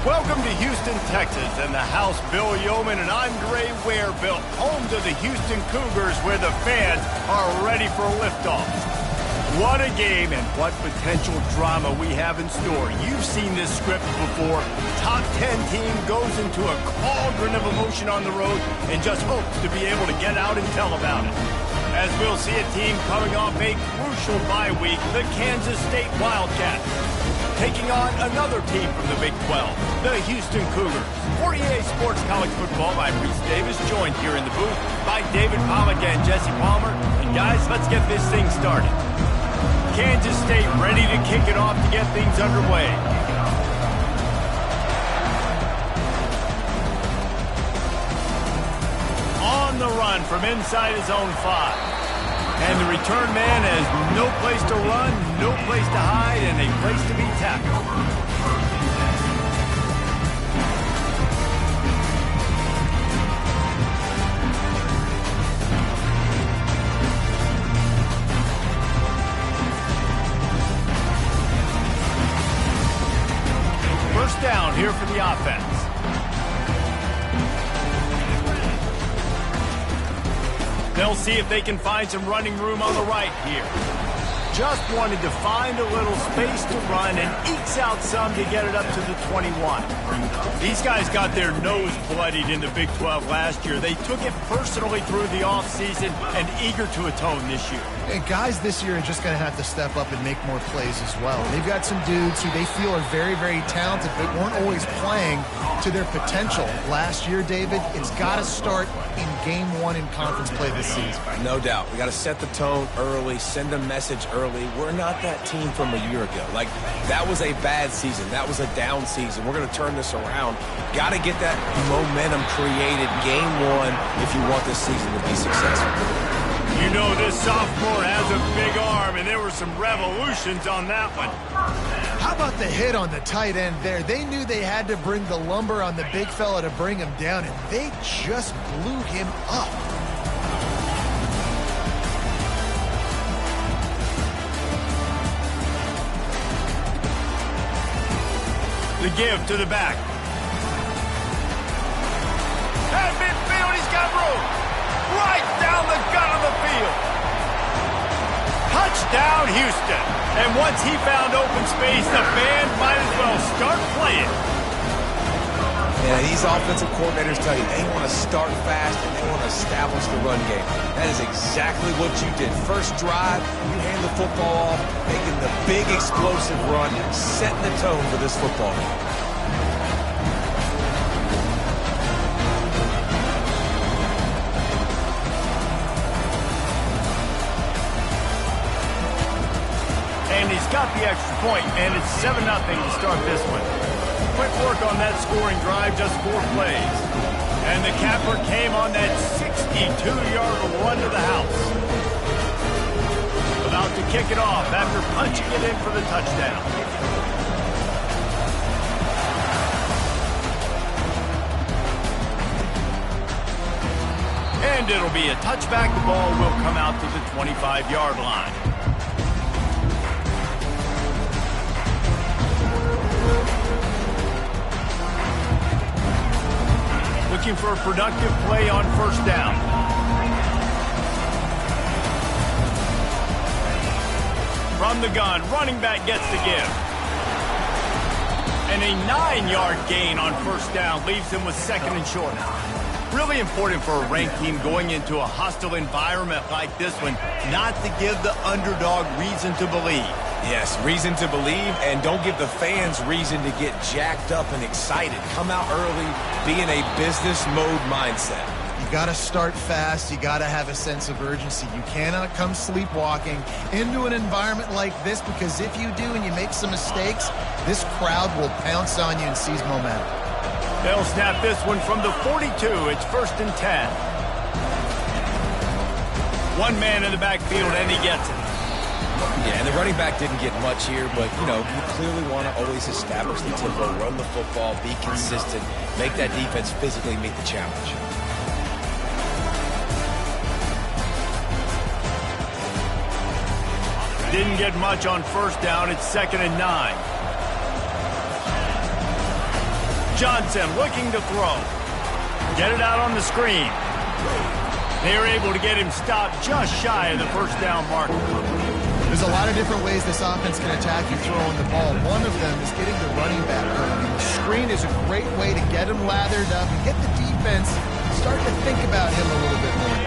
Welcome to Houston, Texas, and the house Bill Yeoman and I'm Gray Ware built home to the Houston Cougars where the fans are ready for liftoff. What a game and what potential drama we have in store. You've seen this script before. Top 10 team goes into a cauldron of emotion on the road and just hopes to be able to get out and tell about it. As we'll see a team coming off a crucial bye week, the Kansas State Wildcats, taking on another team from the Big 12, the Houston Cougars. For EA Sports College Football, I'm Reese Davis, joined here in the booth by David Pollack and Jesse Palmer. And guys, let's get this thing started. Kansas State ready to kick it off to get things underway. On the run from inside his own 5. And the return man has no place to run, no place to hide, and a place to be tackled. First down here for the offense. They'll see if they can find some running room on the right here. Just wanted to find a little space to run and ekes out some to get it up to the 21. These guys got their nose bloodied in the Big 12 last year. They took it personally through the offseason and eager to atone this year. And guys this year are just going to have to step up and make more plays as well. They've got some dudes who they feel are very, very talented but weren't always playing to their potential. Last year, David, it's got to start in game 1 in conference play this season. No doubt. We got to set the tone early, send a message early. We're not that team from a year ago. Like, that was a bad season. That was a down season. We're going to turn this around. Got to get that momentum created game 1 if you want this season to be successful. You know this sophomore has a big arm, and there were some revolutions on that one. How about the hit on the tight end there? They knew they had to bring the lumber on the big fella to bring him down, and they just blew him up. The give to the back. At midfield, he's got room. Right down the gut of the field. Touchdown, Houston. And once he found open space, the band might as well start playing. Yeah, these offensive coordinators tell you they want to start fast and they want to establish the run game. That is exactly what you did. First drive, you hand the football off, making the big explosive run, setting the tone for this football game. And he's got the extra point, and it's 7-0 to start this one. Quick work on that scoring drive, just 4 plays. And the capper came on that 62-yard run to the house. About to kick it off after punching it in for the touchdown. And it'll be a touchback. The ball will come out to the 25-yard line. Looking for a productive play on first down. From the gun, running back gets the give. And a 9-yard gain on first down leaves him with 2nd and short. Really important for a ranked team going into a hostile environment like this one, not to give the underdog reason to believe. Yes, reason to believe, and don't give the fans reason to get jacked up and excited. Come out early, be in a business mode mindset. You got to start fast. You got to have a sense of urgency. You cannot come sleepwalking into an environment like this, because if you do and you make some mistakes, this crowd will pounce on you and seize momentum. They'll snap this one from the 42. It's 1st and 10. One man in the backfield, and he gets it. Yeah, and the running back didn't get much here, but, you know, you clearly want to always establish the tempo, run the football, be consistent, make that defense physically meet the challenge. Didn't get much on first down. It's 2nd and 9. Johnson looking to throw. Get it out on the screen. They are able to get him stopped just shy of the first down marker. There's a lot of different ways this offense can attack you throwing the ball. One of them is getting the running back early. The screen is a great way to get him lathered up and get the defense start to think about him a little bit more.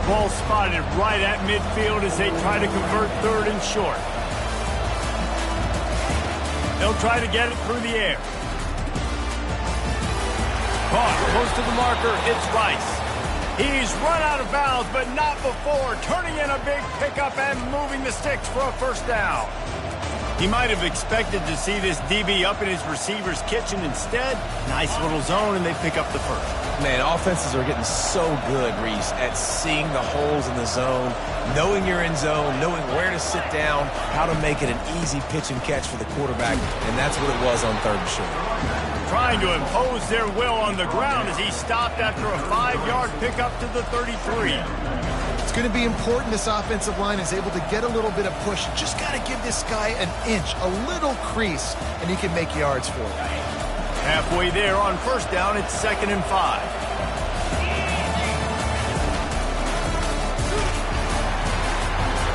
Ball spotted right at midfield as they try to convert third and short. They'll try to get it through the air. Caught close to the marker. It's Rice. He's run out of bounds, but not before turning in a big pickup and moving the sticks for a first down. He might have expected to see this DB up in his receiver's kitchen. Instead, nice little zone, and they pick up the first. Man, offenses are getting so good, Reese, at seeing the holes in the zone, knowing you're in zone, knowing where to sit down, how to make it an easy pitch and catch for the quarterback, and that's what it was on third and short. Trying to impose their will on the ground as he stopped after a 5-yard pickup to the 33. It's going to be important this offensive line is able to get a little bit of push. Just got to give this guy an inch, a little crease, and he can make yards for it. Halfway there on first down, it's 2nd and 5.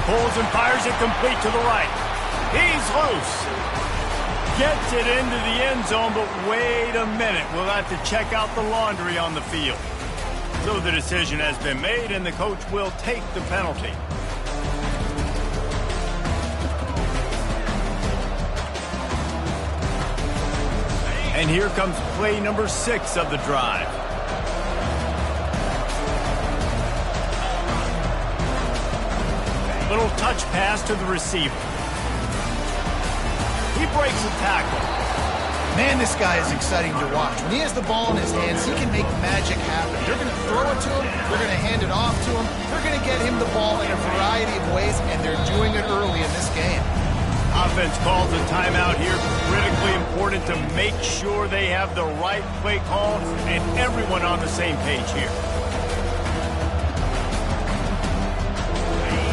Pulls and fires it complete to the right. He's loose. Gets it into the end zone, but wait a minute. We'll have to check out the laundry on the field. So the decision has been made, and the coach will take the penalty. And here comes play number 6 of the drive. Little touch pass to the receiver. He breaks a tackle. Man, this guy is exciting to watch. When he has the ball in his hands, he can make magic happen. They're going to throw it to him. They're going to hand it off to him. They're going to get him the ball in a variety of ways, and they're doing it early in this game. Offense calls a timeout here. Critically important to make sure they have the right play call and everyone on the same page here.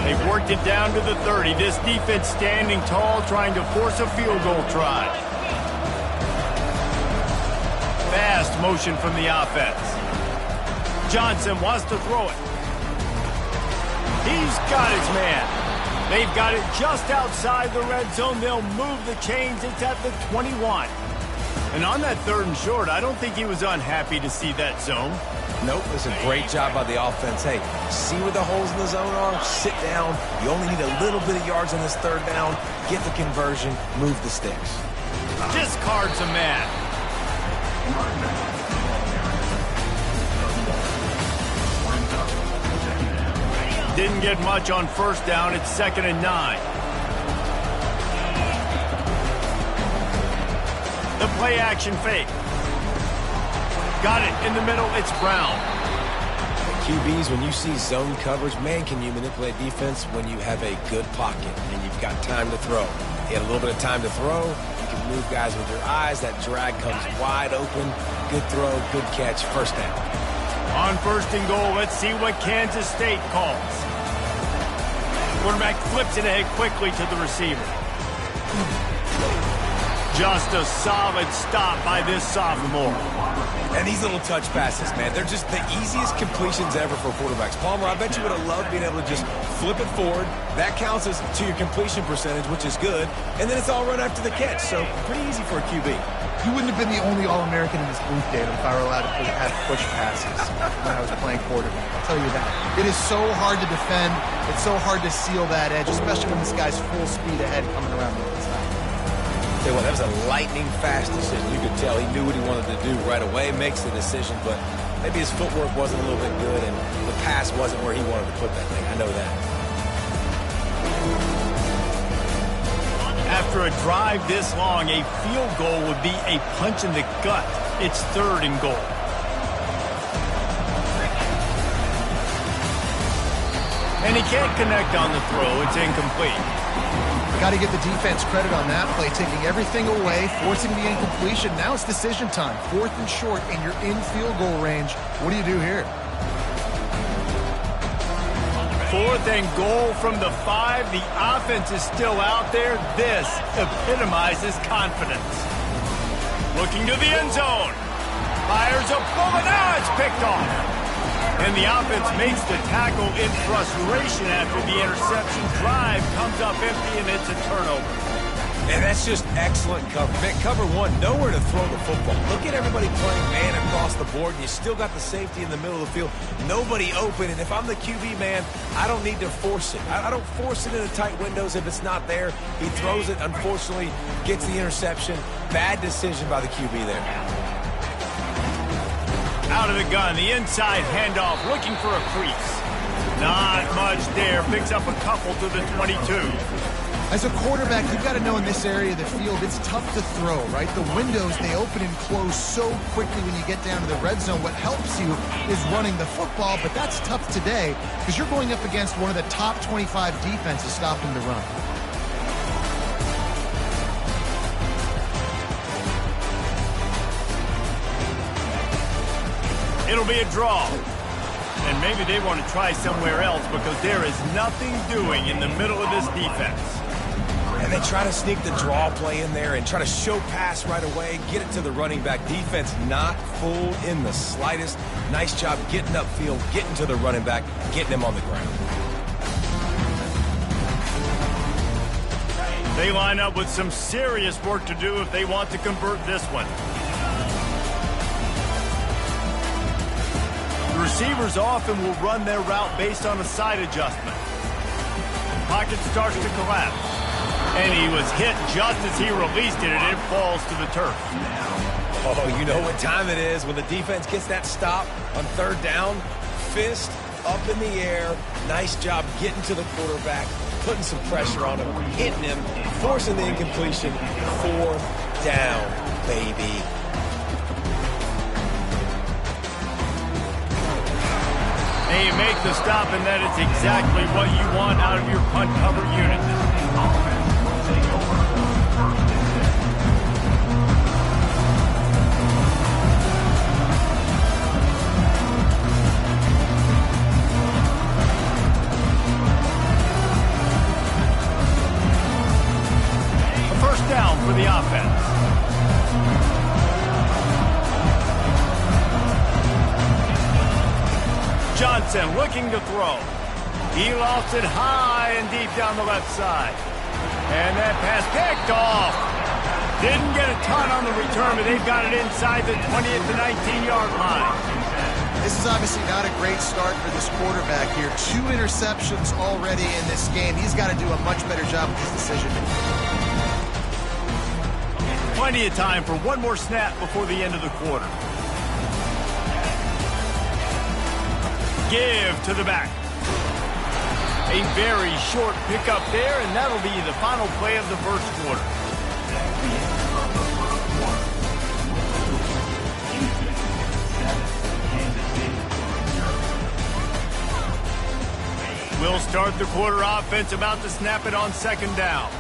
They've worked it down to the 30. This defense standing tall, trying to force a field goal try. Fast motion from the offense. Johnson wants to throw it. He's got his man. They've got it just outside the red zone. They'll move the chains. It's at the 21. And on that 3rd and short, I don't think he was unhappy to see that zone. Nope, it's a great job by the offense. Hey, see where the holes in the zone are? Sit down. You only need a little bit of yards on this 3rd down. Get the conversion. Move the sticks. Discards a man. Didn't get much on first down. It's 2nd and 9. The play action fake. Got it in the middle. It's Brown. QBs, when you see zone coverage, man, can you manipulate defense when you have a good pocket and you've got time to throw. He had a little bit of time to throw. You can move guys with your eyes. That drag comes wide open. Good throw, good catch, first down. On 1st and goal, let's see what Kansas State calls. Quarterback flips it ahead quickly to the receiver. Just a solid stop by this sophomore. And these little touch passes, man, they're just the easiest completions ever for quarterbacks. Palmer, I bet you would have loved being able to just flip it forward. That counts as to your completion percentage, which is good. And then it's all run after the catch, so pretty easy for a QB. You wouldn't have been the only All-American in this booth, David, if I were allowed to have push passes when I was playing quarterback. I'll tell you that. It is so hard to defend. It's so hard to seal that edge, especially when this guy's full speed ahead coming around the inside. Tell you what, that was a lightning-fast decision. You could tell he knew what he wanted to do right away, makes the decision, but maybe his footwork wasn't a little bit good, and the pass wasn't where he wanted to put that thing. I know that. After a drive this long, a field goal would be a punch in the gut. It's 3rd and goal. And he can't connect on the throw. It's incomplete. Got to give the defense credit on that play, taking everything away, forcing the incompletion. Now it's decision time. 4th and short, and you're in field goal range. What do you do here? 4th and goal from the 5. The offense is still out there. This epitomizes confidence. Looking to the end zone. Fires a bullet. Now it's picked off. And the offense makes the tackle in frustration after the interception. Drive comes up empty, and it's a turnover. And that's just excellent cover. Man, cover one, nowhere to throw the football. Look at everybody playing man across the board, and you still got the safety in the middle of the field. Nobody open, and if I'm the QB, man, I don't need to force it. I don't force it into tight windows if it's not there. He throws it, unfortunately, gets the interception. Bad decision by the QB there. Out of the gun, the inside handoff, looking for a crease. Not much there. Picks up a couple to the 22. As a quarterback, you've got to know in this area of the field, it's tough to throw, right? The windows, they open and close so quickly when you get down to the red zone. What helps you is running the football, but that's tough today because you're going up against one of the top 25 defenses stopping the run. It'll be a draw. And maybe they want to try somewhere else because there is nothing doing in the middle of this defense. And they try to sneak the draw play in there and try to show pass right away, get it to the running back. Defense not fooled in the slightest. Nice job getting upfield, getting to the running back, getting him on the ground. They line up with some serious work to do if they want to convert this one. The receivers often will run their route based on a side adjustment. Pocket starts to collapse. And he was hit just as he released it, and it falls to the turf. Oh, you know what time it is when the defense gets that stop on third down. Fist up in the air. Nice job getting to the quarterback, putting some pressure on him, hitting him, forcing the incompletion. 4th down, baby. And you make the stop, and that is exactly what you want out of your punt cover unit. First down for the offense. Johnson looking to throw. He lost it high and deep down the left side. And that pass picked off. Didn't get a ton on the return, but they've got it inside the 20th to 19-yard line. This is obviously not a great start for this quarterback here. 2 interceptions already in this game. He's got to do a much better job with his decision-making. Plenty of time for one more snap before the end of the quarter. Give to the back. A very short pickup there, and that'll be the final play of the first quarter. We'll start the quarter offense, about to snap it on second down.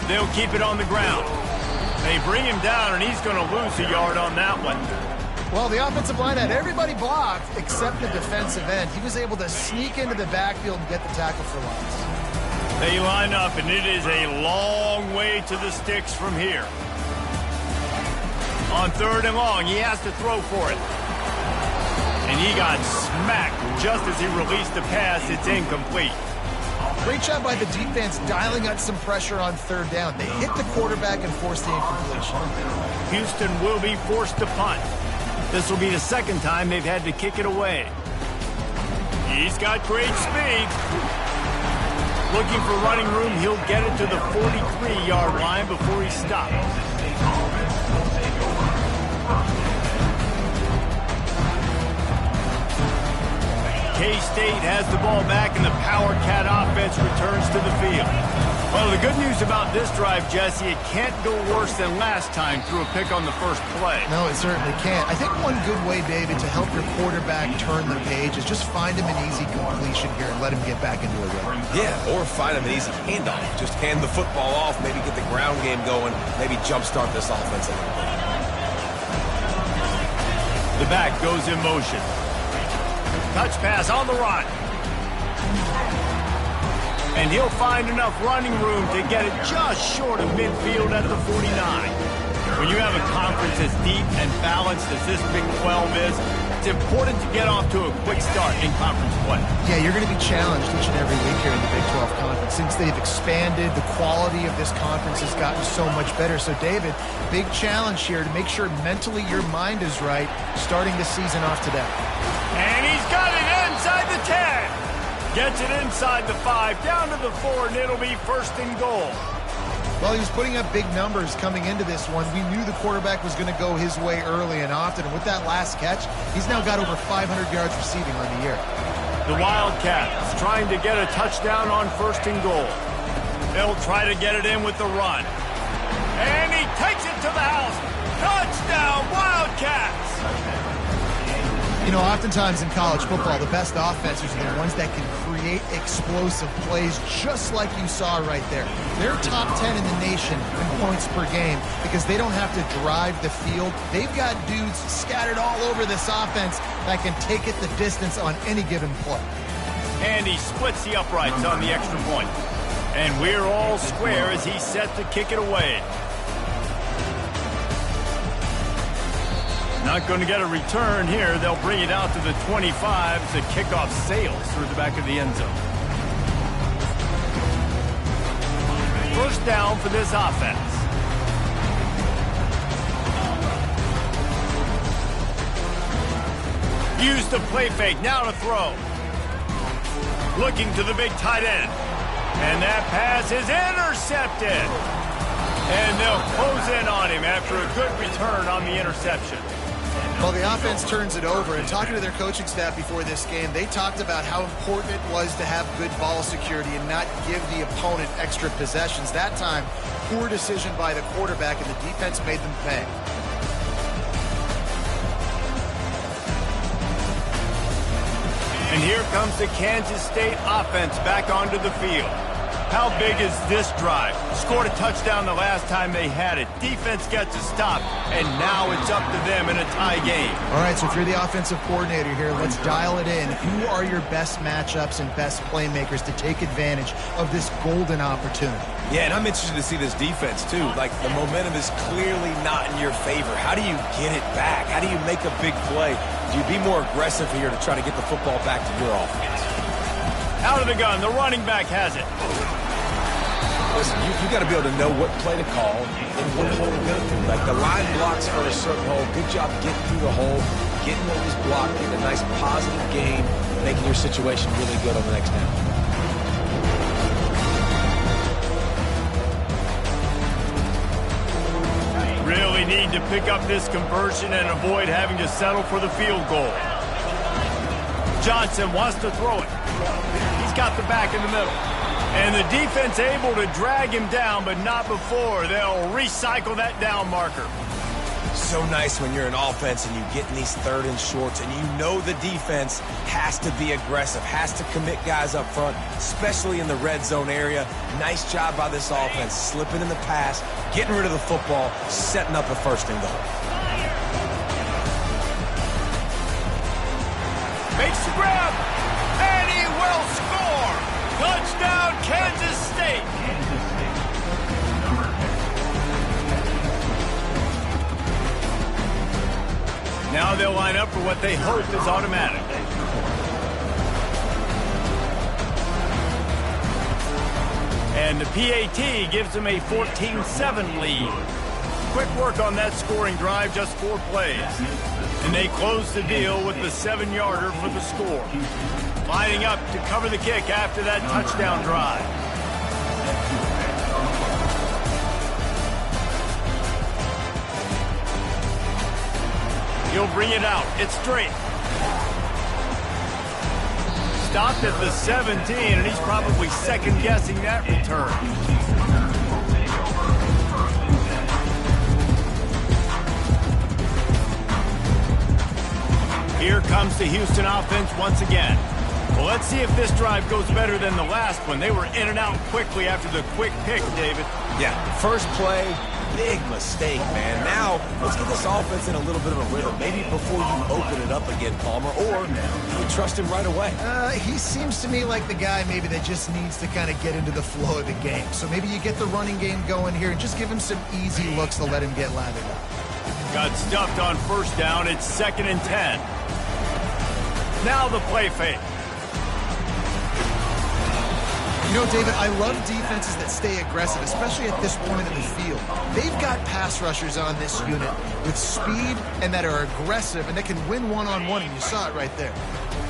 They'll keep it on the ground. They bring him down, and he's going to lose a yard on that one. Well, the offensive line had everybody blocked except the defensive end. He was able to sneak into the backfield and get the tackle for loss. They line up, and it is a long way to the sticks from here. On 3rd and long, he has to throw for it. And he got smacked just as he released the pass. It's incomplete. Great job by the defense dialing up some pressure on 3rd down. They hit the quarterback and forced the incompletion. Houston will be forced to punt. This will be the second time they've had to kick it away. He's got great speed. Looking for running room, he'll get it to the 43-yard line before he stops. K-State has the ball back, and the Power Cat offense returns to the field. Well, the good news about this drive, Jesse, it can't go worse than last time through a pick on the first play. No, it certainly can't. I think one good way, David, to help your quarterback turn the page is just find him an easy completion here and let him get back into a rhythm. Yeah, or find him an easy handoff. Just hand the football off, maybe get the ground game going, maybe jumpstart this offense a little bit. The back goes in motion. Touch pass on the run. And he'll find enough running room to get it just short of midfield at the 49. When you have a conference as deep and balanced as this Big 12 is, it's important to get off to a quick start in conference play. Yeah, you're going to be challenged each and every week here in the Big 12 Conference. Since they've expanded, the quality of this conference has gotten so much better. So, David, big challenge here to make sure mentally your mind is right starting the season off today. And he's got it inside the 10. Gets it inside the 5, down to the 4, and it'll be first and goal. Well, he was putting up big numbers coming into this one. We knew the quarterback was going to go his way early and often. And with that last catch, he's now got over 500 yards receiving on the year. The Wildcats trying to get a touchdown on first and goal. They'll try to get it in with the run. And he takes it to the house. Touchdown, Wildcats! You know, oftentimes in college football, the best offenses are the ones that can create explosive plays, just like you saw right there. They're top 10 in the nation in points per game because they don't have to drive the field. They've got dudes scattered all over this offense that can take it the distance on any given play. And he splits the uprights on the extra point. And we're all square as he's set to kick it away. Not going to get a return here. They'll bring it out to the 25 as the kickoff sails through the back of the end zone. First down for this offense. Use the play fake. Now to throw. Looking to the big tight end. And that pass is intercepted. And they'll close in on him after a good return on the interception. Well, the offense turns it over, and talking to their coaching staff before this game, they talked about how important it was to have good ball security and not give the opponent extra possessions. That time, poor decision by the quarterback, and the defense made them pay. And here comes the Kansas State offense back onto the field. How big is this drive? Scored a touchdown the last time they had it. Defense gets a stop, and now it's up to them in a tie game. All right, so if you're the offensive coordinator here, let's dial it in. Who are your best matchups and best playmakers to take advantage of this golden opportunity? Yeah, and I'm interested to see this defense, too. Like, the momentum is clearly not in your favor. How do you get it back? How do you make a big play? Do you be more aggressive here to try to get the football back to your offense? Out of the gun, the running back has it. Listen, you got to be able to know what play to call and what hole to go through. Like, the line blocks for a certain hole. Good job getting through the hole, getting what was blocked, getting a nice positive gain, making your situation really good on the next down. Really need to pick up this conversion and avoid having to settle for the field goal. Johnson wants to throw it. He's got the back in the middle. And the defense able to drag him down, but not before. They'll recycle that down marker. So nice when you're an offense and you get in these third and shorts and you know the defense has to be aggressive, has to commit guys up front, especially in the red zone area. Nice job by this offense, slipping in the pass, getting rid of the football, setting up a first and goal. Makes the grab, and he will score. Touchdown, Kansas State. Now they'll line up for what they hope is automatic. And the PAT gives them a 14-7 lead. Quick work on that scoring drive, just 4 plays. And they close the deal with the 7-yarder for the score. Lining up to cover the kick after that touchdown drive. He'll bring it out. It's straight. Stopped at the 17, and he's probably second-guessing that return. Here comes the Houston offense once again. Well, let's see if this drive goes better than the last one. They were in and out quickly after the quick pick, David. Yeah, first play, big mistake, man. Now, let's get this offense in a little bit of a rhythm. Maybe before you open it up again, Palmer, or you trust him right away. He seems to me like the guy maybe that just needs to kind of get into the flow of the game. So maybe you get the running game going here and just give him some easy looks to let him get lathered up. Got stuffed on first down. It's 2nd and 10. Now the play fake. You know, David, I love defenses that stay aggressive, especially at this point in the field. They've got pass rushers on this unit with speed and that are aggressive and that can win one-on-one, and you saw it right there.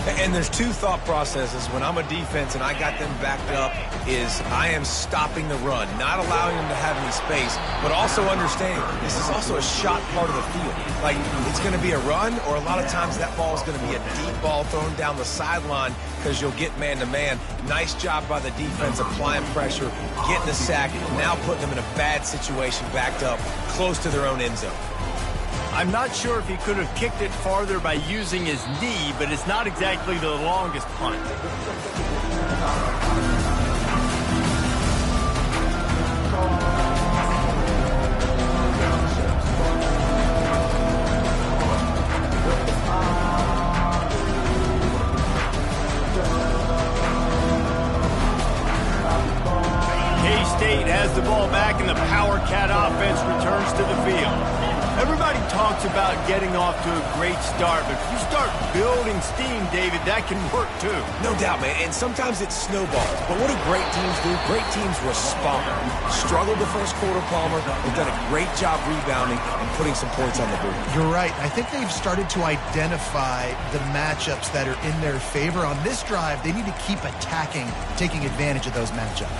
And there's two thought processes when I'm a defense and I got them backed up is I am stopping the run, not allowing them to have any space, but also understanding this is also a shot part of the field. Like, it's going to be a run, or a lot of times that ball is going to be a deep ball thrown down the sideline because you'll get man-to-man. Nice job by the defense applying pressure, getting a sack, now putting them in a bad situation backed up close to their own end zone. I'm not sure if he could have kicked it farther by using his knee, but it's not exactly the longest punt. K-State has the ball back, and the Power Cat offense returns to the field. Everybody talks about getting off to a great start, but if you start building steam, David, that can work too. No doubt, man, and sometimes it snowballs. But what do great teams do? Great teams respond. Struggled the first quarter, Palmer. They've done a great job rebounding and putting some points on the board. You're right. I think they've started to identify the matchups that are in their favor. On this drive, they need to keep attacking, taking advantage of those matchups.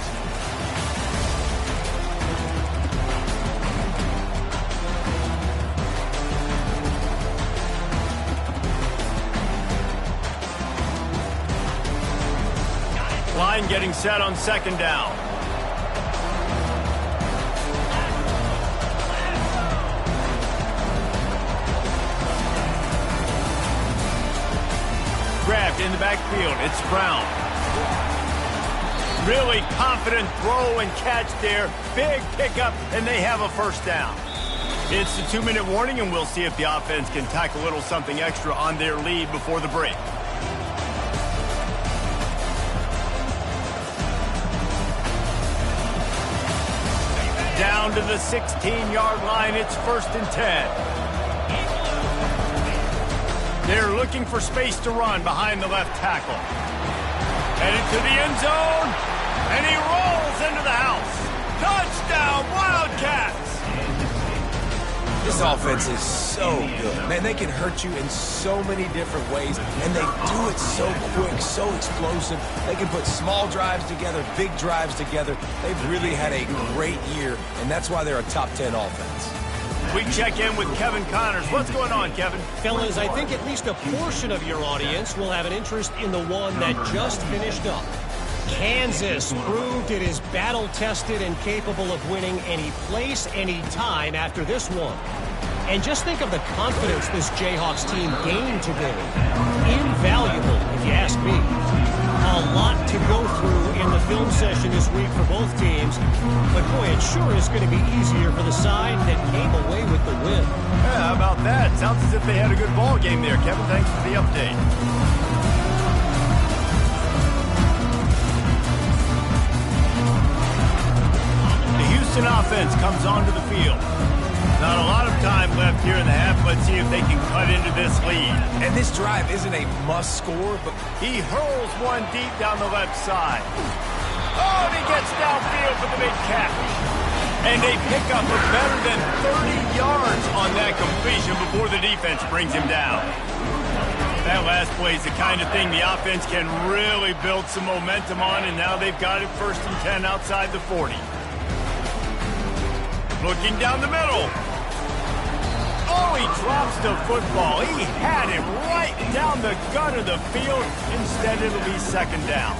Line getting set on 2nd down. Grabbed in the backfield. It's Brown. Really confident throw and catch there. Big pickup, and they have a first down. It's the 2-minute warning, and we'll see if the offense can tack a little something extra on their lead before the break. Down to the 16-yard line. It's 1st and 10. They're looking for space to run behind the left tackle. Headed to the end zone, and he rolls into the house. Touchdown, Wildcats! This offense is so good. Man, they can hurt you in so many different ways, and they do it so quick, so explosive. They can put small drives together, big drives together. They've really had a great year, and that's why they're a top 10 offense. We check in with Kevin Connors. What's going on, Kevin? Fellas, I think at least a portion of your audience will have an interest in the one that just finished up. Kansas proved it is battle-tested and capable of winning any place, any time after this one. And just think of the confidence this Jayhawks team gained today. Invaluable, if you ask me. A lot to go through in the film session this week for both teams. But boy, it sure is going to be easier for the side that came away with the win. Yeah, how about that? Sounds as if they had a good ball game there, Kevin. Thanks for the update. Houston offense comes onto the field. Not a lot of time left here in the half. Let's see if they can cut into this lead. And this drive isn't a must score, but he hurls one deep down the left side. Oh, and he gets downfield for the big catch. And they pick up a better than 30 yards on that completion before the defense brings him down. That last play is the kind of thing the offense can really build some momentum on, and now they've got it 1st and 10 outside the 40. Looking down the middle. Oh, he drops the football. He had him right down the gut of the field. Instead, it'll be 2nd down.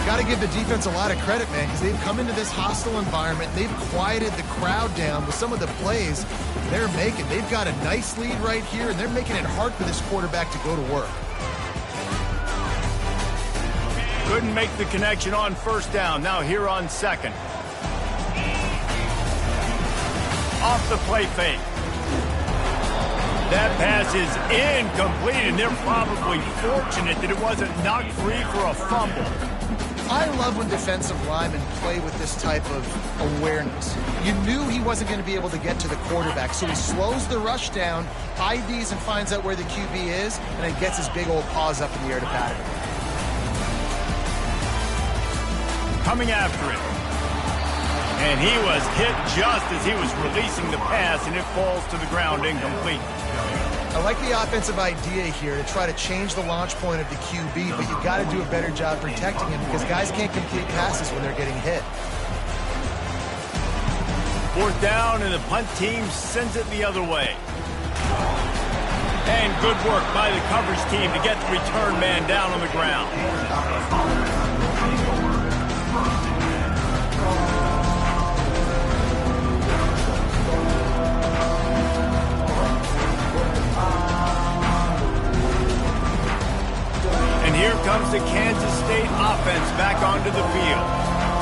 Got to give the defense a lot of credit, man, because they've come into this hostile environment. They've quieted the crowd down with some of the plays they're making. They've got a nice lead right here, and they're making it hard for this quarterback to go to work. Couldn't make the connection on 1st down. Now here on 2nd. off the play fake. That pass is incomplete, and they're probably fortunate that it wasn't knocked free for a fumble. I love when defensive linemen play with this type of awareness. You knew he wasn't going to be able to get to the quarterback, so he slows the rush down, IDs and finds out where the QB is, and then gets his big old paws up in the air to pat it. Coming after it. And he was hit just as he was releasing the pass, and it falls to the ground incomplete. I like the offensive idea here to try to change the launch point of the QB, but you got to do a better job protecting him because guys can't complete passes when they're getting hit. Fourth down, and the punt team sends it the other way. And good work by the coverage team to get the return man down on the ground. Here comes the Kansas State offense back onto the field.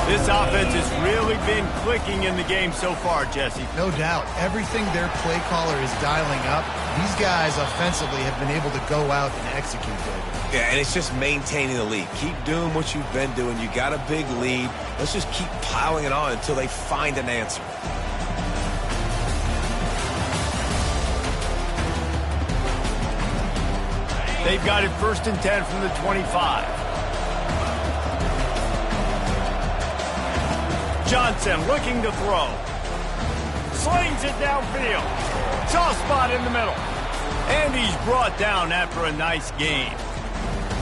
This offense has really been clicking in the game so far, Jesse. No doubt. Everything their play caller is dialing up, these guys offensively have been able to go out and execute, David. Yeah, and it's just maintaining the lead. Keep doing what you've been doing. You got a big lead. Let's just keep piling it on until they find an answer. They've got it 1st and 10 from the 25. Johnson looking to throw. Slings it downfield. Soft spot in the middle. And he's brought down after a nice gain.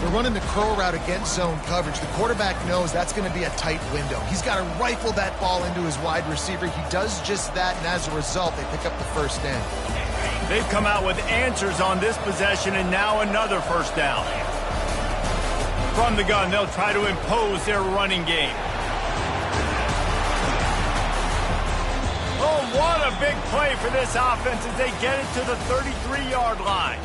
They're running the curl route against zone coverage. The quarterback knows that's going to be a tight window. He's got to rifle that ball into his wide receiver. He does just that, and as a result, they pick up the first down. They've come out with answers on this possession, and now another first down. From the gun, they'll try to impose their running game. Oh, what a big play for this offense as they get it to the 33-yard line.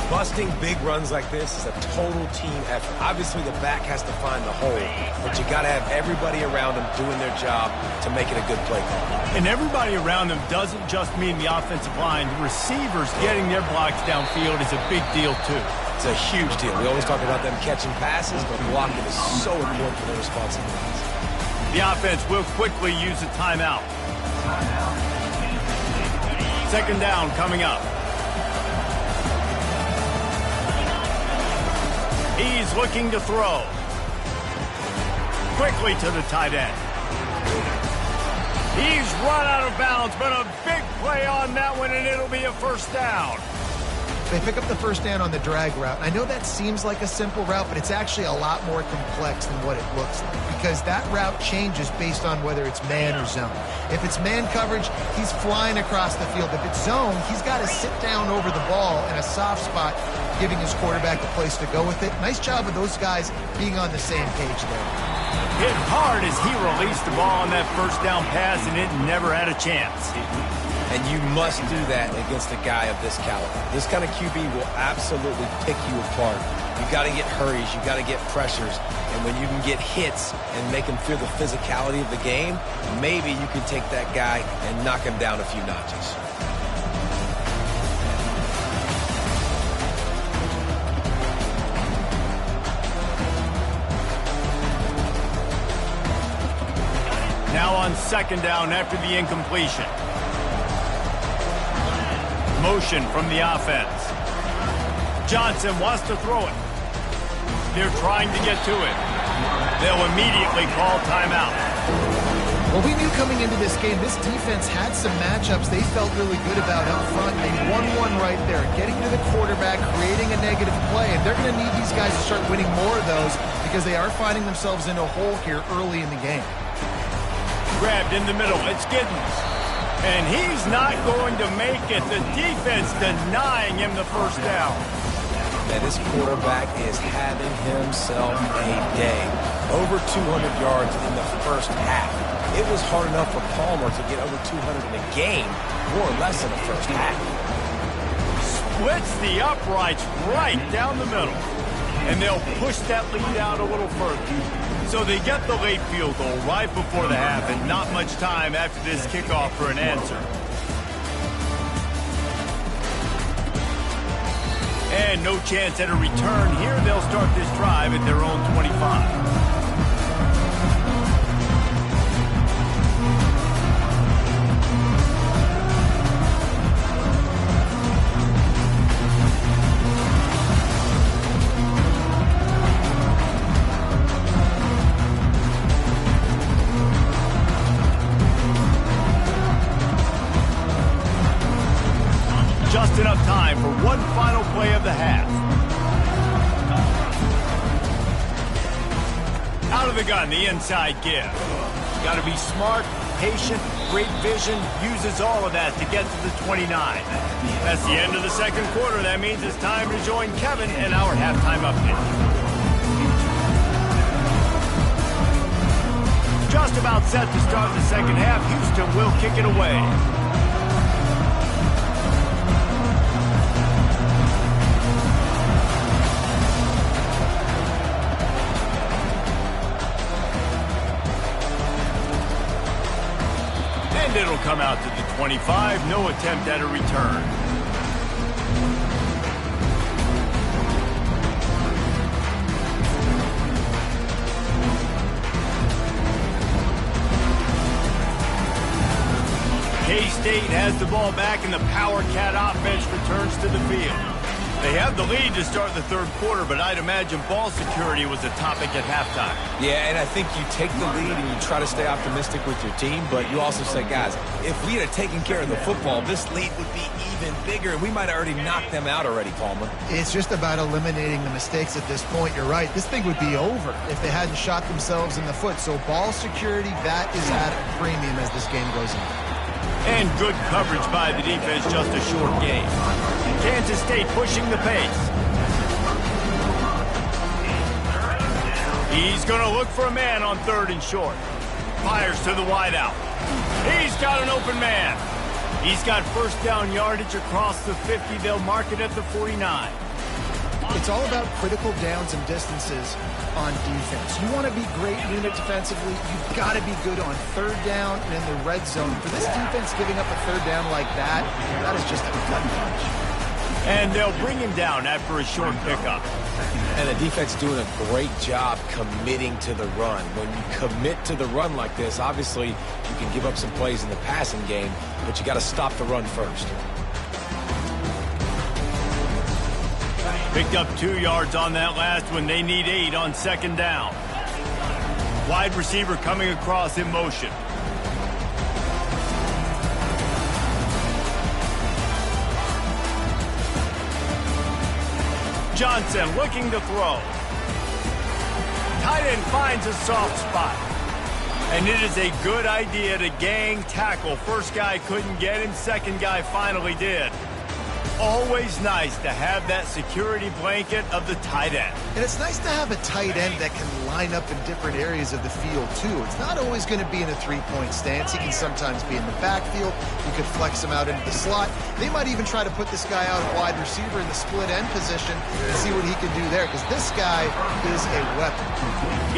Busting big runs like this is a total team effort. Obviously, the back has to find the hole, but you got to have everybody around them doing their job to make it a good play call. And everybody around them doesn't just mean the offensive line. The receivers getting their blocks downfield is a big deal, too. It's a huge deal. We always talk about them catching passes, but blocking is so important for their responsibilities. The offense will quickly use a timeout. Second down coming up. He's looking to throw. Quickly to the tight end. He's run out of bounds, but a big play on that one, and it'll be a first down. They pick up the first down on the drag route. I know that seems like a simple route, but it's actually a lot more complex than what it looks like because that route changes based on whether it's man or zone. If it's man coverage, he's flying across the field. If it's zone, he's got to sit down over the ball in a soft spot, giving his quarterback a place to go with it. Nice job of those guys being on the same page there. Hit hard as he released the ball on that first down pass, and it never had a chance. And you must do that against a guy of this caliber. This kind of QB will absolutely pick you apart. You got to get hurries, you got to get pressures, and when you can get hits and make him feel the physicality of the game, maybe you can take that guy and knock him down a few notches. Now on second down after the incompletion. Motion from the offense. Johnson wants to throw it. They're trying to get to it. They'll immediately call timeout. Well, we knew coming into this game, this defense had some matchups they felt really good about up front. They won one right there, getting to the quarterback, creating a negative play, and they're going to need these guys to start winning more of those because they are finding themselves in a hole here early in the game. Grabbed in the middle. It's Giddens. And he's not going to make it. The defense denying him the first down. Man, this quarterback is having himself a day. Over 200 yards in the first half. It was hard enough for Palmer to get over 200 in a game, more or less in the first half. Splits the uprights right down the middle. And they'll push that lead out a little further. So they get the late field goal right before the half, and not much time after this kickoff for an answer. And no chance at a return here. They'll start this drive at their own 25. Just enough time for one final play of the half. Out of the gun, the inside give. Got to be smart, patient, great vision, uses all of that to get to the 29. That's the end of the second quarter. That means it's time to join Kevin in our halftime update. Just about set to start the second half. Houston will kick it away. It'll come out to the 25. No attempt at a return. K-State has the ball back, and the Power Cat offense returns to the field. They have the lead to start the third quarter, but I'd imagine ball security was a topic at halftime. Yeah, and I think you take the lead and you try to stay optimistic with your team, but you also say, guys, if we had taken care of the football, this lead would be even bigger, and we might have already knocked them out already, Palmer. It's just about eliminating the mistakes at this point. You're right. This thing would be over if they hadn't shot themselves in the foot. So ball security, that is at a premium as this game goes on. And good coverage by the defense, just a short gain. Kansas State pushing the pace. He's going to look for a man on third and short. Fires to the wideout. He's got an open man. He's got first down yardage across the 50. They'll mark it at the 49. It's all about critical downs and distances on defense. You want to be great unit defensively. You've got to be good on third down and in the red zone. For this defense giving up a third down like that, that is just a gut punch. And they'll bring him down after a short pickup. And the defense doing a great job committing to the run. When you commit to the run like this, obviously you can give up some plays in the passing game, but you got to stop the run first. Picked up 2 yards on that last one. They need 8 on second down. Wide receiver coming across in motion. Johnson looking to throw. Tight end finds a soft spot. And it is a good idea to gang tackle. First guy couldn't get him. Second guy finally did. Always nice to have that security blanket of the tight end. And it's nice to have a tight end that can line up in different areas of the field, too. It's not always going to be in a three-point stance. He can sometimes be in the backfield. You could flex him out into the slot. They might even try to put this guy out at wide receiver in the split end position and see what he can do there, because this guy is a weapon.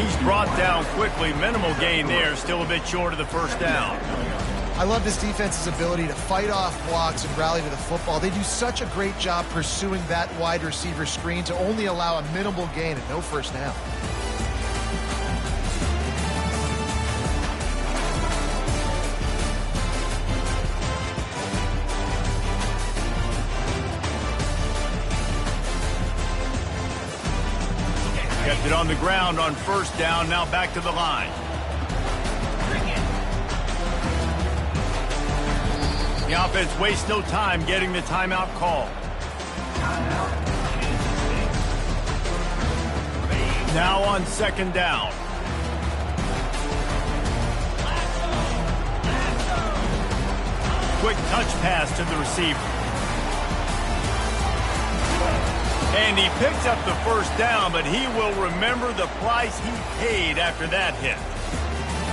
He's brought down quickly. Minimal gain there. Still a bit short of the first down. I love this defense's ability to fight off blocks and rally to the football. They do such a great job pursuing that wide receiver screen to only allow a minimal gain and no first down. Kept it on the ground on first down. Now back to the line. The offense wastes no time getting the timeout call. Now on second down. Quick touch pass to the receiver. And he picks up the first down, but he will remember the price he paid after that hit.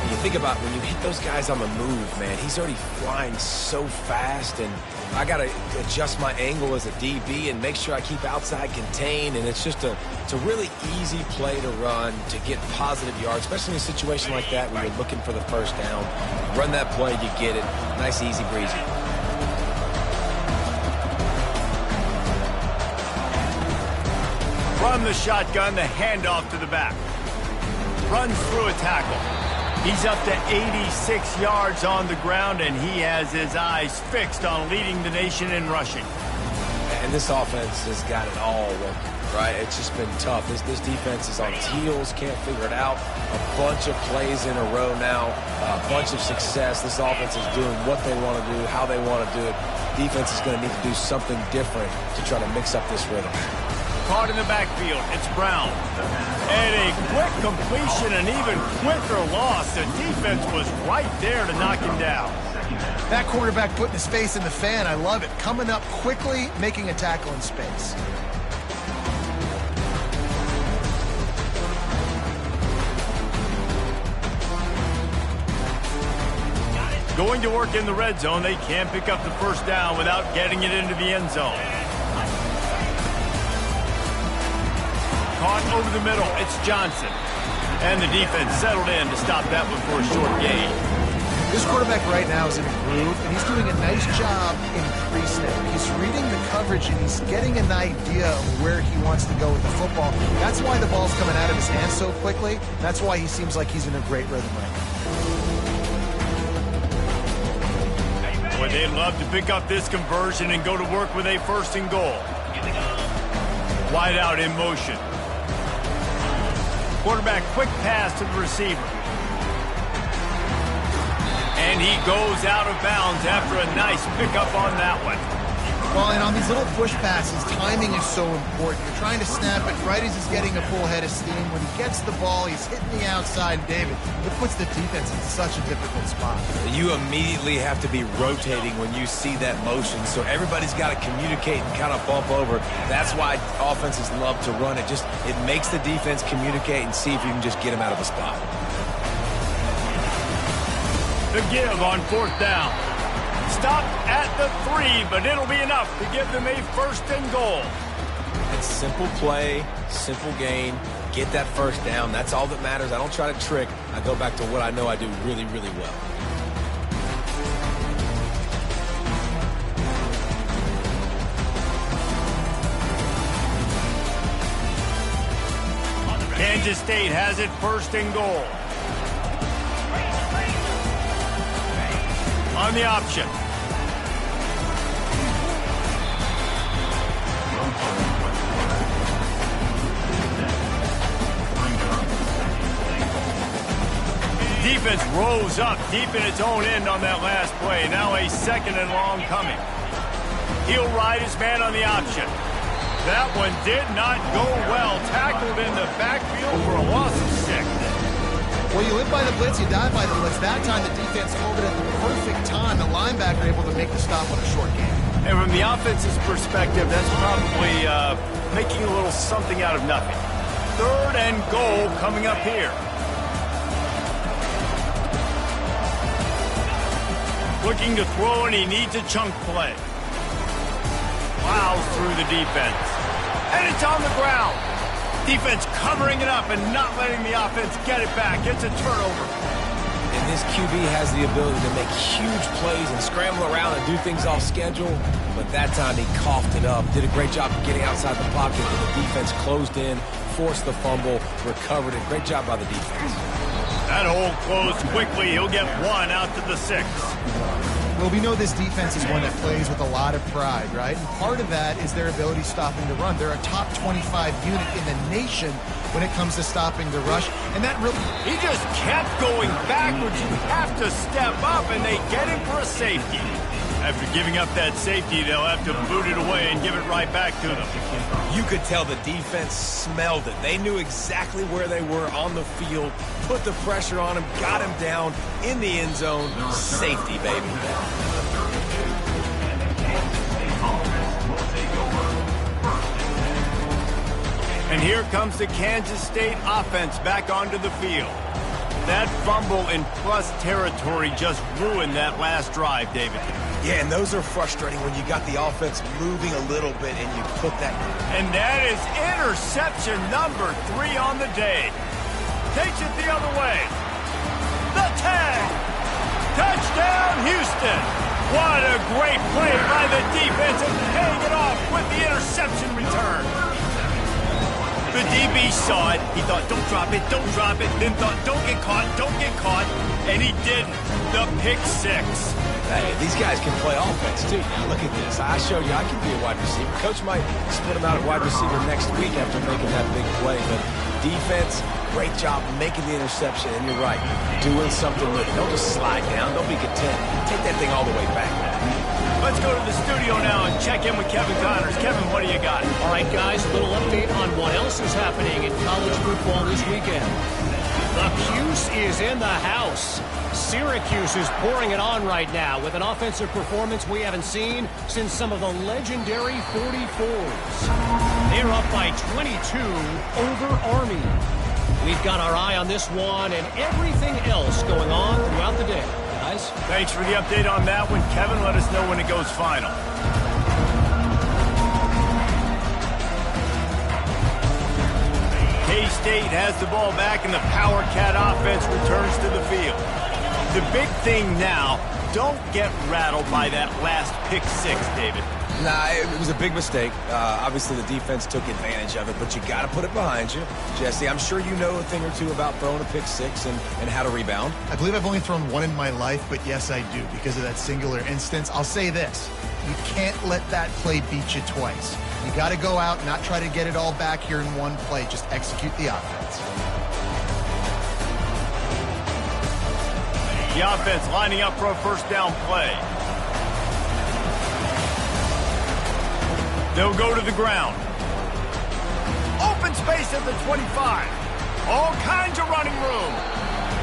You think about when you hit those guys on the move, man, he's already flying so fast, and I got to adjust my angle as a DB and make sure I keep outside contained, and it's a really easy play to run to get positive yards, especially in a situation like that where you're looking for the first down. Run that play, you get it. Nice, easy, breezy. From the shotgun, the handoff to the back. Runs through a tackle. He's up to 86 yards on the ground, and he has his eyes fixed on leading the nation in rushing. And this offense has got it all working, right? It's just been tough. This defense is on its heels, can't figure it out. A bunch of plays in a row now, a bunch of success. This offense is doing what they want to do, how they want to do it. Defense is going to need to do something different to try to mix up this rhythm. Caught in the backfield, it's Brown. And a quick completion, an even quicker loss. The defense was right there to knock him down. That quarterback putting his face in the fan, I love it. Coming up quickly, making a tackle in space. Going to work in the red zone, they can't pick up the first down without getting it into the end zone. Caught over the middle, it's Johnson. And the defense settled in to stop that one for a short gain. This quarterback right now is in a groove, and he's doing a nice job in pre-snap. He's reading the coverage, and he's getting an idea of where he wants to go with the football. That's why the ball's coming out of his hands so quickly. That's why he seems like he's in a great rhythm right now. Boy, they'd love to pick up this conversion and go to work with a first and goal. Wide out in motion. Quarterback quick pass to the receiver. And he goes out of bounds after a nice pickup on that one. Well, and on these little push passes, timing is so important. You're trying to snap it right as he's getting a full head of steam. When he gets the ball, he's hitting the outside, David. It puts the defense in such a difficult spot. You immediately have to be rotating when you see that motion, so everybody's got to communicate and kind of bump over. That's why offenses love to run it. It makes the defense communicate and see if you can just get them out of a spot. The give on fourth down. Stop at the 3, but it'll be enough to give them a first and goal. It's simple play, simple gain. Get that first down. That's all that matters. I don't try to trick. I go back to what I know I do really, really well. Kansas State has it first and goal. On the option. Defense rose up deep in its own end on that last play. Now a second and long coming. He'll ride his man on the option. That one did not go well. Tackled in the backfield for a loss of 6. Well, you live by the blitz, you die by the blitz. That time the defense called it at the perfect time. The linebacker able to make the stop on a short gain. And from the offense's perspective, that's probably making a little something out of nothing. Third and goal coming up here. Looking to throw, and he needs a chunk play. Plows through the defense. And it's on the ground. Defense covering it up and not letting the offense get it back. It's a turnover. And this QB has the ability to make huge plays and scramble around and do things off schedule. But that time he coughed it up. Did a great job of getting outside the pocket. And the defense closed in, forced the fumble, recovered it. Great job by the defense. That hole closed quickly. He'll get one out to the 6. Well, we know this defense is one that plays with a lot of pride, right? And part of that is their ability stopping the run. They're a top 25 unit in the nation when it comes to stopping the rush. And that really... He just kept going backwards. You have to step up, and they get him for a safety. After giving up that safety, they'll have to boot it away and give it right back to them. You could tell the defense smelled it. They knew exactly where they were on the field, put the pressure on him, got him down in the end zone. Safety, baby. And here comes the Kansas State offense back onto the field. That fumble in plus territory just ruined that last drive, David. Yeah, and those are frustrating when you got the offense moving a little bit and you put that... And that is interception number 3 on the day. Takes it the other way. The tag. Touchdown, Houston. What a great play by the defense and paying it off with the interception return. The DB saw it. He thought, don't drop it, then thought, don't get caught, and he didn't. The pick six. Hey, these guys can play offense, too. Now, look at this. I showed you I can be a wide receiver. Coach might split him out at wide receiver next week after making that big play. But defense, great job making the interception. And you're right, doing something with it. Don't just slide down. Don't be content. Take that thing all the way back. Let's go to the studio now and check in with Kevin Connors. Kevin, what do you got? All right, guys, a little update on what else is happening in college football this weekend. The Cuse is in the house. Syracuse is pouring it on right now with an offensive performance we haven't seen since some of the legendary 44s. They're up by 22 over Army. We've got our eye on this one and everything else going on throughout the day. Guys? Thanks for the update on that one. Kevin, let us know when it goes final. K-State has the ball back and the Power Cat offense returns to the field. The big thing now, don't get rattled by that last pick six, David. Nah, it was a big mistake. Obviously, the defense took advantage of it, but you got to put it behind you. Jesse, I'm sure you know a thing or two about throwing a pick six and how to rebound. I believe I've only thrown one in my life, but yes, I do because of that singular instance. I'll say this. You can't let that play beat you twice. You got to go out, not try to get it all back here in one play. Just execute the offense. The offense lining up for a first down play. They'll go to the ground. Open space at the 25. All kinds of running room.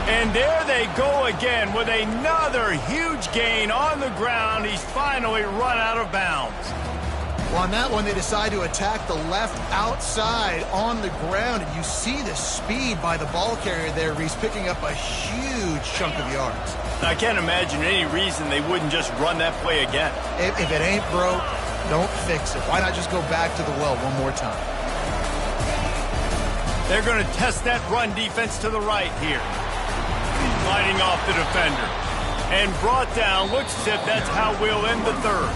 And there they go again with another huge gain on the ground. He's finally run out of bounds. Well, on that one, they decide to attack the left outside on the ground, and you see the speed by the ball carrier there. He's picking up a huge chunk of yards. I can't imagine any reason they wouldn't just run that play again. If it ain't broke, don't fix it. Why not just go back to the well one more time? They're going to test that run defense to the right here. Fighting off the defender. And brought down. Looks as if that's how we'll end the third.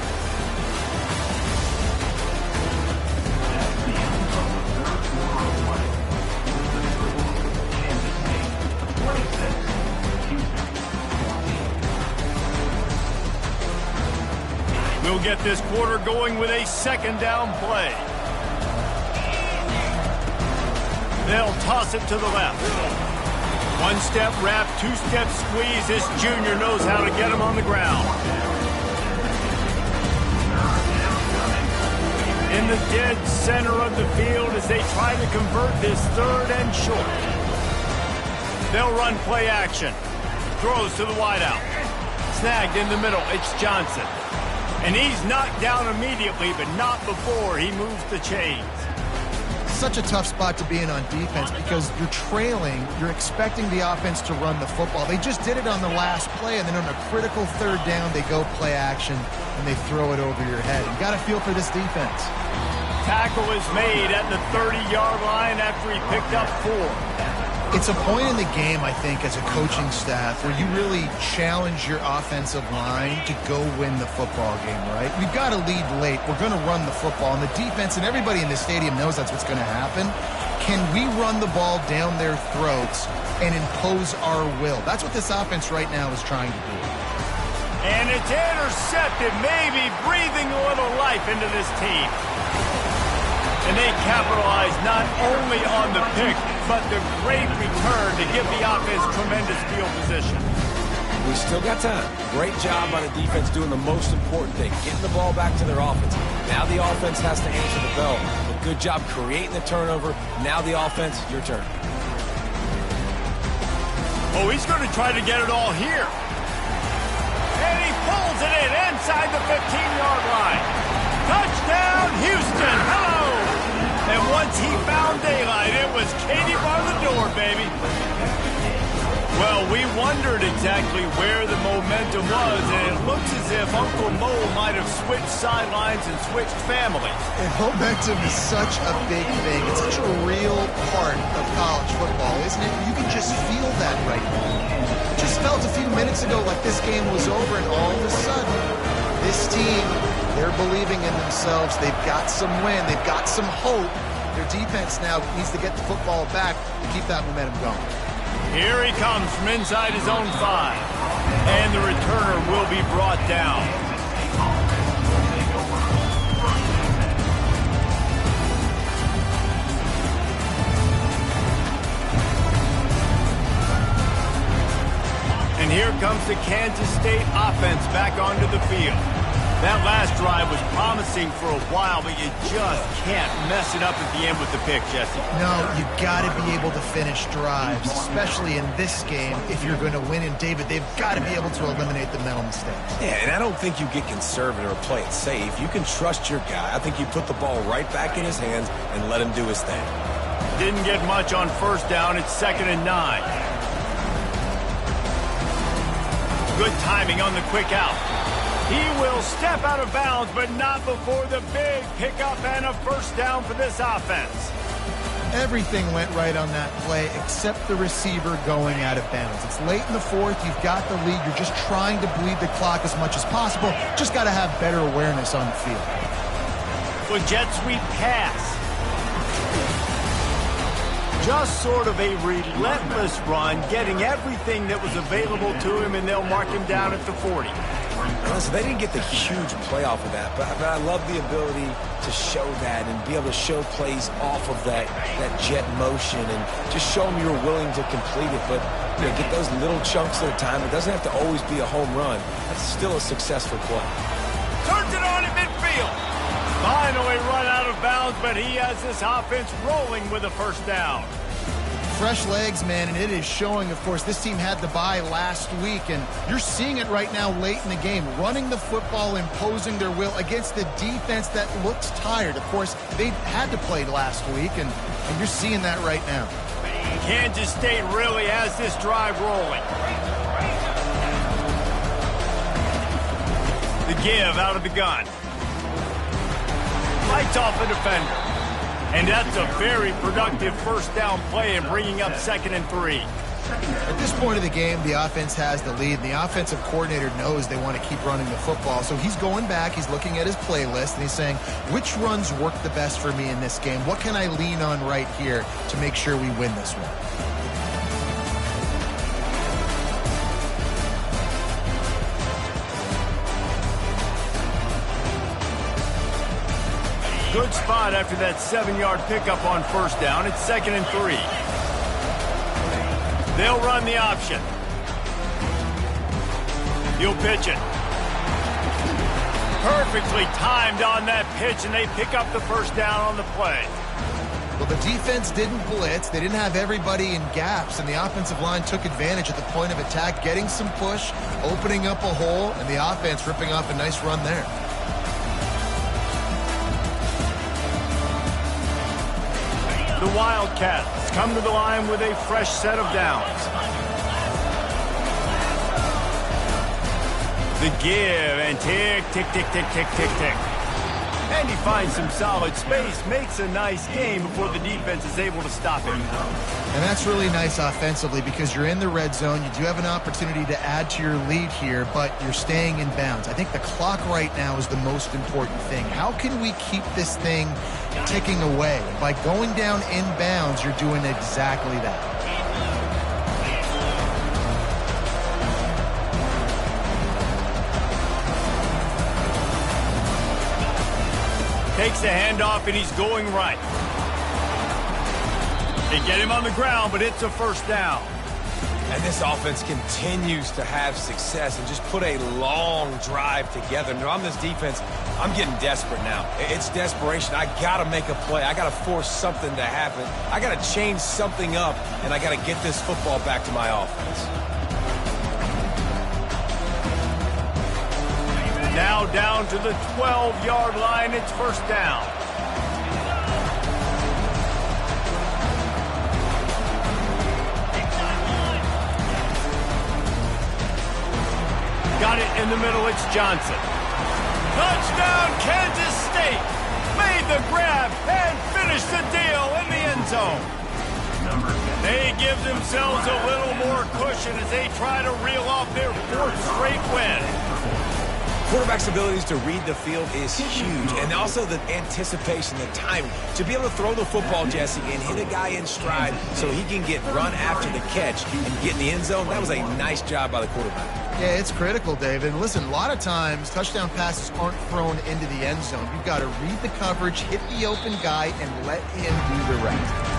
We'll get this quarter going with a second down play. They'll toss it to the left. One-step wrap, two-step squeeze. This junior knows how to get him on the ground. In the dead center of the field as they try to convert this third and short. They'll run play action. Throws to the wideout. Snagged in the middle. It's Johnson. And he's knocked down immediately, but not before he moves the chains. Such a tough spot to be in on defense because you're trailing, you're expecting the offense to run the football. They just did it on the last play, and then on a critical third down, they go play action, and they throw it over your head. You got to feel for this defense. Tackle is made at the 30-yard line after he picked up 4. It's a point in the game, I think, as a coaching staff where you really challenge your offensive line to go win the football game, right? We've got to lead late. We're going to run the football. And the defense and everybody in the stadium knows that's what's going to happen. Can we run the ball down their throats and impose our will? That's what this offense right now is trying to do. And it's intercepted, maybe breathing a little life into this team. And they capitalize not only on the pick, but the great return to give the offense tremendous field position. We still got time. Great job by the defense doing the most important thing, getting the ball back to their offense. Now the offense has to answer the bell. But good job creating the turnover. Now the offense, your turn. Oh, he's going to try to get it all here. And he pulls it in inside the 15-yard line. Touchdown, Houston. Hello. And once he found daylight, it was Katie bar the door, baby. Well, we wondered exactly where the momentum was, and it looks as if Uncle Mo might have switched sidelines and switched families. And momentum is such a big thing. It's such a real part of college football, isn't it? You can just feel that right now. It just felt a few minutes ago like this game was over, and all of a sudden, this team, they're believing in themselves. They've got some wind. They've got some hope. Their defense now needs to get the football back and keep that momentum going. Here he comes from inside his own 5. And the returner will be brought down. And here comes the Kansas State offense back onto the field. That last drive was promising for a while, but you just can't mess it up at the end with the pick, Jesse. No, you've got to be able to finish drives, especially in this game if you're going to win. And, David, they've got to be able to eliminate the mental mistakes. Yeah, and I don't think you get conservative or play it safe. You can trust your guy. I think you put the ball right back in his hands and let him do his thing. Didn't get much on first down. It's 2nd and 9. Good timing on the quick out. He will step out of bounds, but not before the big pickup and a first down for this offense. Everything went right on that play except the receiver going out of bounds. It's late in the 4th. You've got the lead. You're just trying to bleed the clock as much as possible. Just got to have better awareness on the field. With jet sweep pass. Just sort of a relentless run, getting everything that was available to him, and they'll mark him down at the 40. Listen, they didn't get the huge play off of that, but I love the ability to show that and be able to show plays off of that jet motion and just show them you're willing to complete it. But you know, get those little chunks at a time. It doesn't have to always be a home run. That's still a successful play. Turns it on at midfield. Finally run out of bounds, but he has this offense rolling with a first down. Fresh legs, man, and it is showing. Of course, this team had the bye last week, and you're seeing it right now late in the game, running the football, imposing their will against the defense that looks tired. Of course, they had to play last week, and you're seeing that right now. Kansas State really has this drive rolling. The give out of the gun. Lights off the defender. And that's a very productive first down play and bringing up 2nd and 3. At this point of the game, the offense has the lead. The offensive coordinator knows they want to keep running the football. So he's going back, he's looking at his playlist, and he's saying, which runs work the best for me in this game? What can I lean on right here to make sure we win this one? Good spot after that 7-yard pickup on first down. It's 2nd and 3. They'll run the option. He'll pitch it. Perfectly timed on that pitch, and they pick up the first down on the play. Well, the defense didn't blitz. They didn't have everybody in gaps, and the offensive line took advantage at the point of attack, getting some push, opening up a hole, and the offense ripping off a nice run there. The Wildcats come to the line with a fresh set of downs. The give, and tick, tick, tick, tick, tick, tick, tick. And he finds some solid space, makes a nice game before the defense is able to stop him. And that's really nice offensively because you're in the red zone. You do have an opportunity to add to your lead here, but you're staying in bounds. I think the clock right now is the most important thing. How can we keep this thing ticking away? By going down in bounds, you're doing exactly that. Takes the handoff, and he's going right. They get him on the ground, but it's a first down. And this offense continues to have success and just put a long drive together. Now, on this defense, I'm getting desperate now. It's desperation. I got to make a play. I got to force something to happen. I got to change something up, and I got to get this football back to my offense. Now down to the 12-yard line. It's first down. Got it in the middle. It's Johnson. Touchdown, Kansas State. Made the grab and finished the deal in the end zone. They give themselves a little more cushion as they try to reel off their 4th straight win. Quarterback's abilities to read the field is huge, and also the anticipation, the timing. To be able to throw the football, Jesse, and hit a guy in stride so he can get run after the catch and get in the end zone, that was a nice job by the quarterback. Yeah, it's critical, David. And listen, a lot of times touchdown passes aren't thrown into the end zone. You've got to read the coverage, hit the open guy, and let him do the rest.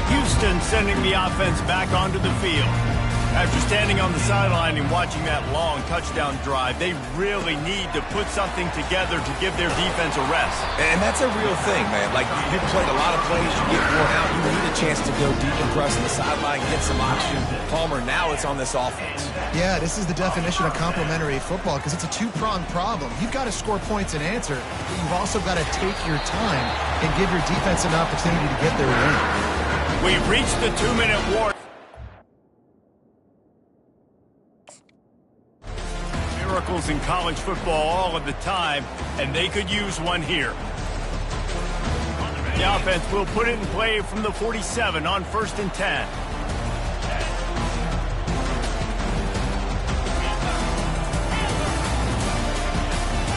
Houston sending the offense back onto the field. After standing on the sideline and watching that long touchdown drive, they really need to put something together to give their defense a rest. And that's a real thing, man. Like, you've played a lot of plays, you get worn out, you need a chance to go deep and press on the sideline, get some oxygen. Palmer, now it's on this offense. Yeah, this is the definition of complementary football because it's a two-pronged problem. You've got to score points and answer, but you've also got to take your time and give your defense an opportunity to get their win. We've reached the 2-minute warning. Miracles in college football all of the time, and they could use one here. The offense will put it in play from the 47 on 1st and 10.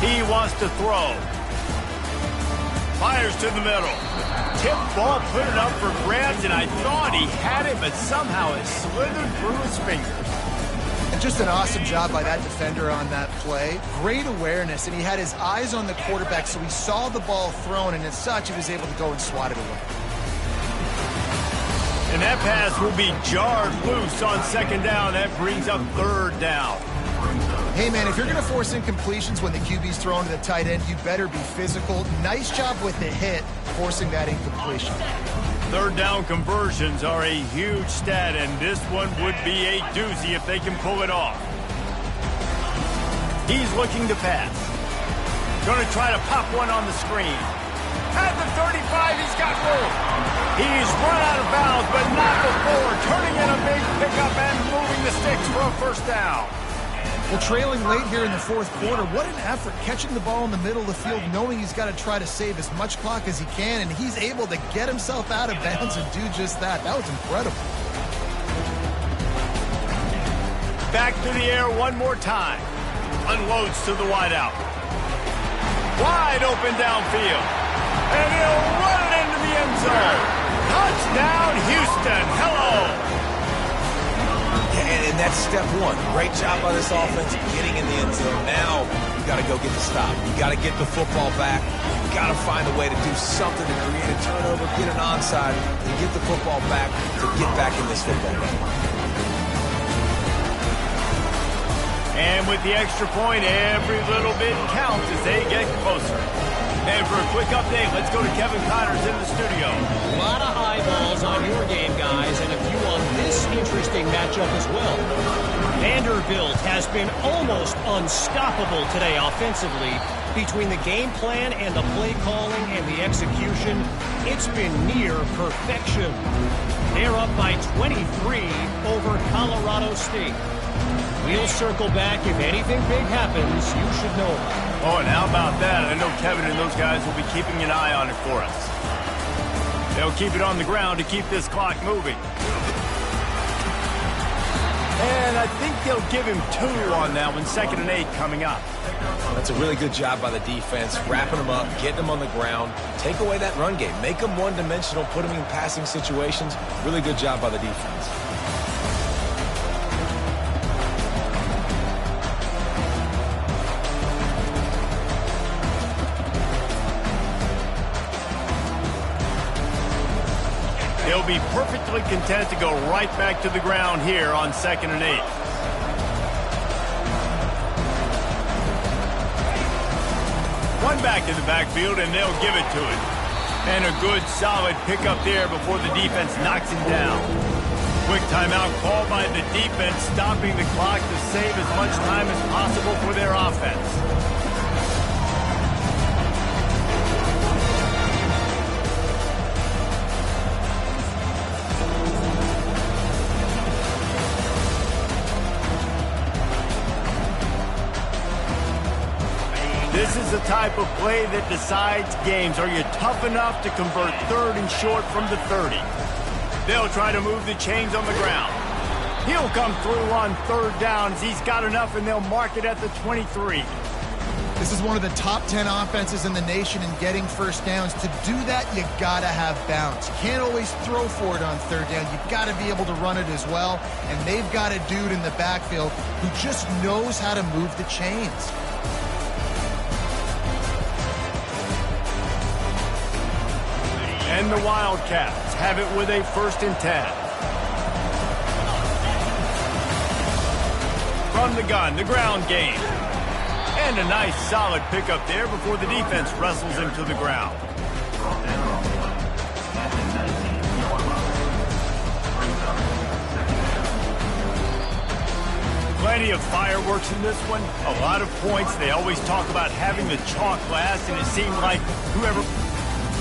He wants to throw. Fires to the middle. Tip ball, put it up for grabs, and I thought he had it, but somehow it slithered through his fingers. And just an awesome job by that defender on that play. Great awareness, and he had his eyes on the quarterback, so he saw the ball thrown, and as such, he was able to go and swat it away. And that pass will be jarred loose on 2nd down. That brings up 3rd down. Hey, man, if you're going to force incompletions when the QB's thrown to the tight end, you better be physical. Nice job with the hit, forcing that incompletion. 3rd down conversions are a huge stat, and this one would be a doozy if they can pull it off. He's looking to pass. Going to try to pop one on the screen. At the 35, he's got room. He's run out of bounds, but not before turning in a big pickup and moving the sticks for a 1st down. Well, trailing late here in the 4th quarter, what an effort catching the ball in the middle of the field, knowing he's got to try to save as much clock as he can, and he's able to get himself out of bounds and do just that. That was incredible. Back to the air one more time. Unloads to the wideout. Wide open downfield. And he'll run it into the end zone. Touchdown, Houston. Hello. And that's step one. Great job by this offense getting in the end zone. Now you got to go get the stop. You got to get the football back. You got to find a way to do something to create a turnover, get an onside, and get the football back to get back in this football game. And with the extra point, every little bit counts as they get closer. And for a quick update, let's go to Kevin Connors in the studio. A lot of eyeballs on your game, guys, and a few on this interesting matchup as well. Vanderbilt has been almost unstoppable today offensively. Between the game plan and the play calling and the execution, it's been near perfection. They're up by 23 over Colorado State. We'll circle back. If anything big happens, you should know about it. Oh, and how about that? I know Kevin and those guys will be keeping an eye on it for us. They'll keep it on the ground to keep this clock moving. And I think they'll give him 2 on that one, 2nd and 8 coming up. That's a really good job by the defense, wrapping them up, getting them on the ground, take away that run game, make them one-dimensional, put them in passing situations. Really good job by the defense. They'll be perfectly content to go right back to the ground here on 2nd and 8. One back in the backfield, and they'll give it to it. And a good, solid pickup there before the defense knocks him down. Quick timeout called by the defense, stopping the clock to save as much time as possible for their offense. This is the type of play that decides games. Are you tough enough to convert 3rd and short from the 30? They'll try to move the chains on the ground. He'll come through on 3rd downs. He's got enough, and they'll mark it at the 23. This is one of the top 10 offenses in the nation in getting first downs. To do that, you got to have bounce. You can't always throw for it on 3rd down. You've got to be able to run it as well. And they've got a dude in the backfield who just knows how to move the chains. And the Wildcats have it with a 1st and 10. From the gun, the ground game. And a nice solid pickup there before the defense wrestles him to the ground. Plenty of fireworks in this one. A lot of points. They always talk about having the chalk last, and it seemed like whoever